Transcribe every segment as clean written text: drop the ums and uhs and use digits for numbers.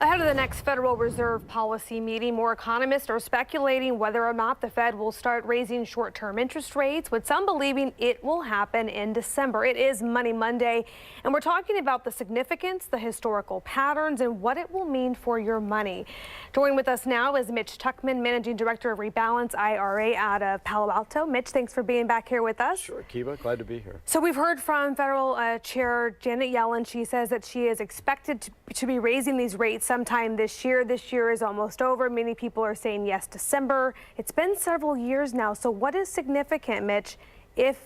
Ahead of the next Federal Reserve policy meeting, more economists are speculating whether or not the Fed will start raising short-term interest rates, with some believing it will happen in December. It is Money Monday, and we're talking about the significance, the historical patterns, and what it will mean for your money. Joining with us now is Mitch Tuchman, Managing Director of Rebalance IRA out of Palo Alto. Mitch, thanks for being back here with us. Sure, Kiva, glad to be here. So we've heard from Federal Chair Janet Yellen. She says that she is expected to be raising these rates sometime this year. This year is almost over. Many people are saying yes, December. It's been several years now. So what is significant, Mitch, if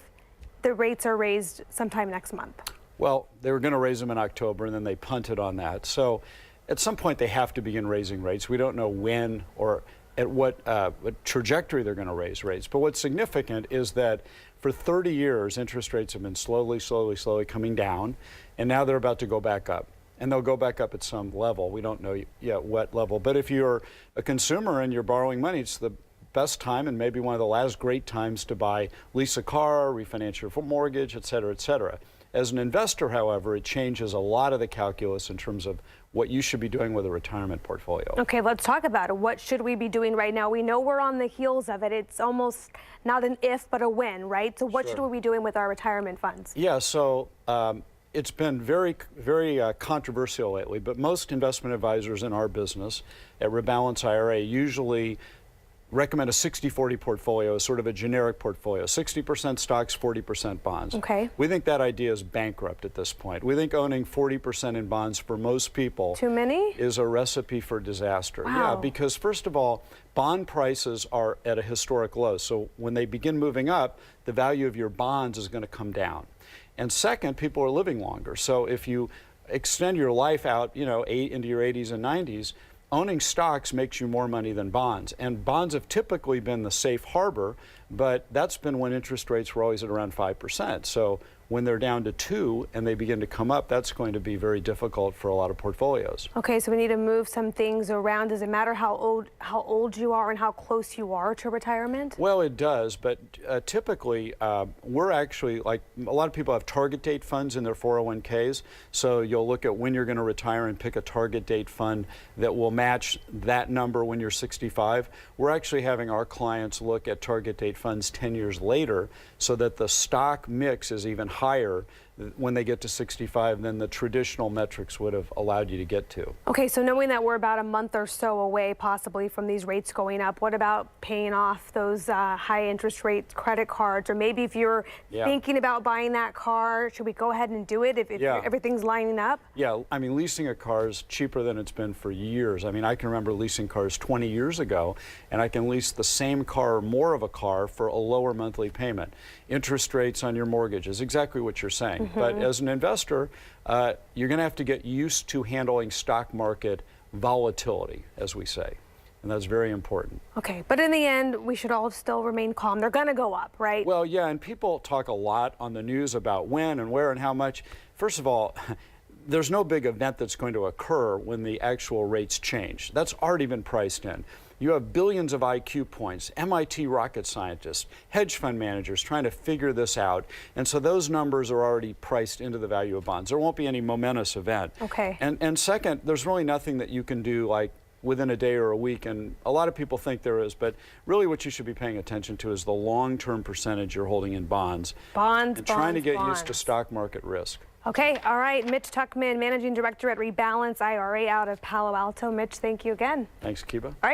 the rates are raised sometime next month? Well, they were going to raise them in October, and then they punted on that. So at some point, they have to begin raising rates. We don't know when or at what trajectory they're going to raise rates. But what's significant is that for 30 years, interest rates have been slowly coming down, and now they're about to go back up. And they'll go back up at some level. We don't know yet what level. But if you're a consumer and you're borrowing money, it's the best time and maybe one of the last great times to lease a car, refinance your mortgage, et cetera, et cetera. As an investor, however, it changes a lot of the calculus in terms of what you should be doing with a retirement portfolio. Okay, let's talk about it. What should we be doing right now? We know we're on the heels of it. It's almost not an if, but a when, right? So what should we be doing with our retirement funds? Yeah, so it's been very controversial lately, but most investment advisors in our business at Rebalance IRA usually recommend a 60-40 portfolio as sort of a generic portfolio, 60% stocks, 40% bonds. Okay. We think that idea is bankrupt at this point. We think owning 40% in bonds for most people too many is a recipe for disaster. Wow. Yeah, because first of all, bond prices are at a historic low. So when they begin moving up, the value of your bonds is going to come down. And second, people are living longer. So if you extend your life out, into your 80s and 90s, owning stocks makes you more money than bonds. And bonds have typically been the safe harbor, but that's been when interest rates were always at around 5%. So when they're down to 2 and they begin to come up, that's going to be very difficult for a lot of portfolios. Okay, so we need to move some things around. Does it matter how old you are and how close you are to retirement? Well, it does, but typically we're actually, like a lot of people have target date funds in their 401ks, so you'll look at when you're going to retire and pick a target date fund that will match that number when you're 65. We're actually having our clients look at target date funds 10 years later so that the stock mix is even higher when they get to 65 than the traditional metrics would have allowed you to get to. Okay, so knowing that we're about a month or so away possibly from these rates going up, what about paying off those high interest rate credit cards? Or maybe if you're thinking about buying that car, should we go ahead and do it if everything's lining up? Yeah, I mean, leasing a car is cheaper than it's been for years. I mean, I can remember leasing cars 20 years ago, and I can lease the same car or more of a car for a lower monthly payment. Interest rates on your mortgage is exactly what you're saying. But as an investor, you're going to have to get used to handling stock market volatility, as we say. And that's very important. Okay, but in the end, we should all still remain calm. They're going to go up, right? Well, yeah, and people talk a lot on the news about when and where and how much. First of all, there's no big event that's going to occur when the actual rates change. That's already been priced in. You have billions of IQ points, MIT rocket scientists, hedge fund managers trying to figure this out. And so those numbers are already priced into the value of bonds. There won't be any momentous event. Okay. And second, there's really nothing that you can do like within a day or a week. And a lot of people think there is, but really what you should be paying attention to is the long-term percentage you're holding in bonds. And trying to get used to stock market risk. Okay, all right. Mitch Tuchman, Managing Director at Rebalance IRA out of Palo Alto. Mitch, thank you again. Thanks, Kiva. All right.